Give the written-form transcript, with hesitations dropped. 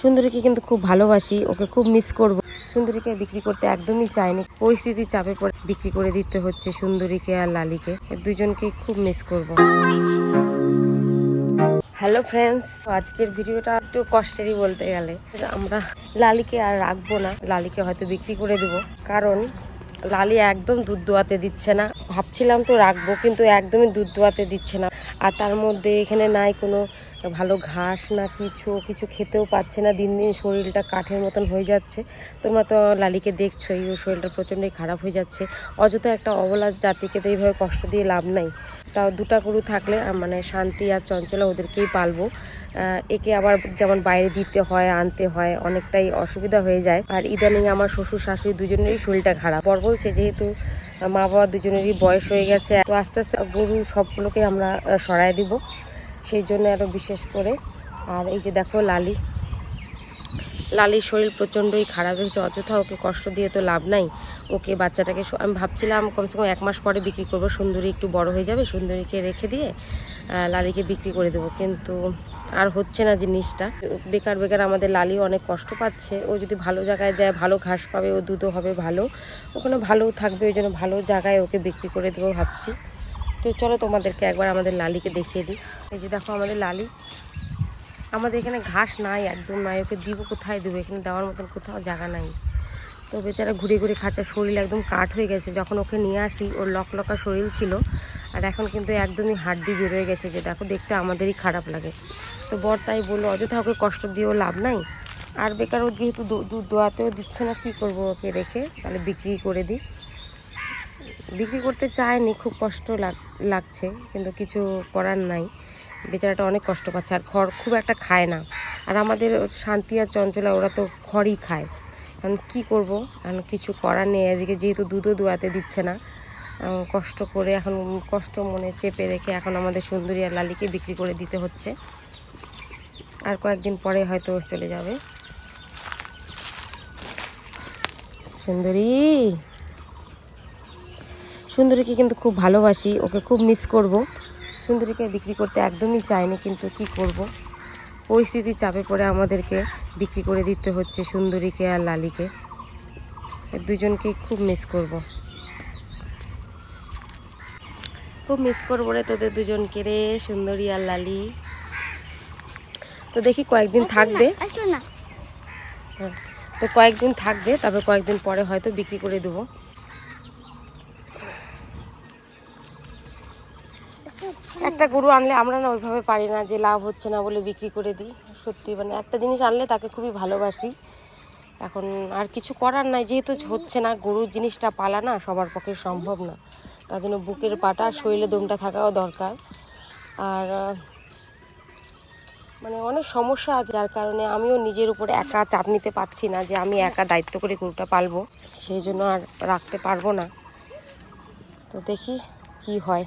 সুন্দরীকে কিন্তু খুব ভালোবাসি, ওকে খুব মিস করব। সুন্দরীকে বিক্রি করতে একদমই চাইনি, পরিস্থিতির চাপে পড়ে বিক্রি করে দিতে হচ্ছে সুন্দরীকে আর লালিকে। দুজনকেই খুব মিস করব। হ্যালো ফ্রেন্ডস, আজকের ভিডিওটা একটু কষ্টেরই বলতে গেলে। আমরা লালিকে আর রাখবো না, লালিকে হয়তো বিক্রি করে দেবো, কারণ লালি একদম দুধ দোয়াতে দিচ্ছে না। ভাবছিলাম তো রাখবো, কিন্তু একদমই দুধ দোয়াতে দিচ্ছে না। আর তার মধ্যে এখানে নাই কোনো ভালো ঘাস না কিছু খেতেও পাচ্ছে না। দিন দিন শরীরটা কাঠের মতন হয়ে যাচ্ছে। তোমরা তো লালিকে দেখছোই, ওর শরীরটা প্রচণ্ডই খারাপ হয়ে যাচ্ছে। অযথা একটা অবলা জাতিকে তো এইভাবে কষ্ট দিয়ে লাভ নাই। তাও দুটা গরু থাকলে মানে শান্তি আর চঞ্চলা ওদেরকেই পালবো। একে আবার যেমন বাইরে দিতে হয়, আনতে হয়, অনেকটাই অসুবিধা হয়ে যায়। আর ইদানিং আমার শ্বশুর শাশুড়ি দুজনেরই শরীরটা খারাপ। বর বলছে যেহেতু মা বাবা দুজনেরই বয়স হয়ে গেছে, তো আস্তে আস্তে গরু সবগুলোকে আমরা সরায় দিব, সেই জন্য আরও বিশেষ করে। আর এই যে দেখো লালির শরীর প্রচণ্ডই খারাপ হয়েছে। অযথা ওকে কষ্ট দিয়ে তো লাভ নাই। ওকে বাচ্চাটাকে আমি ভাবছিলাম কমসে কম 1 মাস পরে বিক্রি করব, সুন্দরী একটু বড় হয়ে যাবে, সুন্দরীকে রেখে দিয়ে লালিকে বিক্রি করে দেবো। কিন্তু আর হচ্ছে না জিনিসটা। বেকার আমাদের লালিও অনেক কষ্ট পাচ্ছে। ও যদি ভালো জায়গায় যায়, ভালো ঘাস পাবে, ও দুধও হবে ভালো, ওখানে ভালোও থাকবে। ওই জন্য ভালো জায়গায় ওকে বিক্রি করে দেবো ভাবছি। তো চলো তোমাদেরকে একবার আমাদের লালিকে দেখিয়ে দিই। এই যে দেখো আমাদের লালি। আমাদের এখানে ঘাস নাই, একদম নাই। ওকে দিব কোথায় দেবো, এখানে দেওয়ার মতন কোথাও জায়গা নাই। তো বেচারা ঘুরে খাচ্ছে, শরীর একদম কাঠ হয়ে গেছে। যখন ওকে নিয়ে আসি ওর লকলকা শরীর ছিল, আর এখন কিন্তু একদমই হাড্ডি বেরোয় গেছে, যে দেখো দেখতে আমাদেরই খারাপ লাগে। তো বর তাই বললো অযথা ওকে কষ্ট দিয়েও লাভ নাই। আর বেকার ও যেহেতু দুধ দোয়াতেও দিচ্ছে না, কী করবো ওকে রেখে, তাহলে বিক্রি করে দিই। বিক্রি করতে চায়নি, খুব কষ্ট লাগছে, কিন্তু কিছু করার নাই। বেচারাটা অনেক কষ্ট পাচ্ছে। আর খড় খুব একটা খায় না। আর আমাদের শান্তি আর চঞ্চলা ওরা তো খড়ই খায়। কারণ কী করবো, কারণ কিছু করার নেই। এদিকে যেহেতু দুধও দোয়াতে দিচ্ছে না, কষ্ট করে এখন কষ্ট মনে চেপে রেখে এখন আমাদের সুন্দরী আর লালিকে বিক্রি করে দিতে হচ্ছে। আর কয়েকদিন পরে হয়তো চলে যাবে। সুন্দরীকে কিন্তু খুব ভালোবাসি, ওকে খুব মিস করব। সুন্দরীকে বিক্রি করতে একদমই চাইনি, কিন্তু কি করব, পরিস্থিতির চাপে পড়ে আমাদেরকে বিক্রি করে দিতে হচ্ছে সুন্দরীকে আর লালিকে। দুজনকেই খুব মিস করব, খুব মিস করবো রে তোদের দুজনকে রে, সুন্দরী আর লালি। তো দেখি কয়েকদিন থাকবে, তো কয়েকদিন থাকবে, তারপর কয়েকদিন পরে হয়তো বিক্রি করে দেবো। একটা গরু আনলে আমরা না ওইভাবে পারি না, যে লাভ হচ্ছে না বলে বিক্রি করে দিই। সত্যি মানে একটা জিনিস আনলে তাকে খুবই ভালোবাসি। এখন আর কিছু করার নাই, যেহেতু হচ্ছে না। গরুর জিনিসটা পালা না সবার পক্ষে সম্ভব না, তার জন্য বুকের পাটা, শরীরে দমটা থাকাও দরকার। আর মানে অনেক সমস্যা আছে, যার কারণে আমিও নিজের উপরে একা চাপ নিতে পারছি না, যে আমি একা দায়িত্ব করে গরুটা পালবো, সেই জন্য আর রাখতে পারবো না। তো দেখি কি হয়।